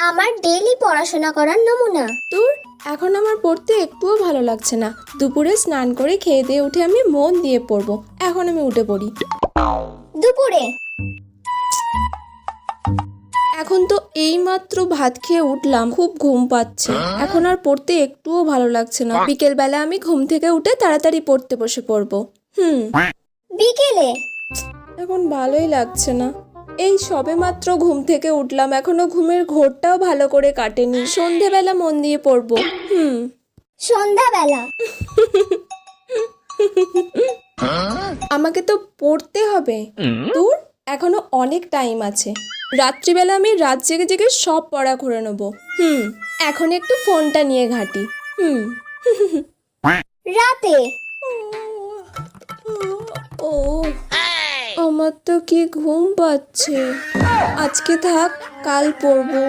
আমার ডেইলি পড়াশোনা করার নমুনা। তোর এখন আমার পড়তে একটুও ভালো লাগছে না। দুপুরে স্নান করে খেয়ে দিয়ে উঠে আমি মন দিয়ে পড়বো। এখন আমি উঠে পড়ি। দুপুরে? এখন তো এইমাত্র ভাত খেয়ে উঠলাম, খুব ঘুম পাচ্ছে। এখন আর পড়তে একটুও ভালো লাগছে না। বিকেলবেলা আমি ঘুম থেকে উঠে তাড়াতাড়ি পড়তে বসে পড়বো। বিকেলে? এখন ভালোই লাগছে না। এই সবে মাত্র ঘুম থেকে উঠলাম, এখনো ঘুমের ঘোরটাও ভালো করে কাটেনি। সন্ধেবেলা মন দিয়ে পড়বো। সন্ধ্যাবেলা? আমাকে তো পড়তে হবে। তোর এখনো অনেক টাইম আছে। রাত্রিবেলা আমি রাত জেগে জেগে সব পড়া করে নেবো। এখন একটু ফোনটা নিয়ে ঘাঁটি। রাতে? ও, আমার তো কি ঘুম পাচ্ছে। আজকে থাক, কাল পড়বো।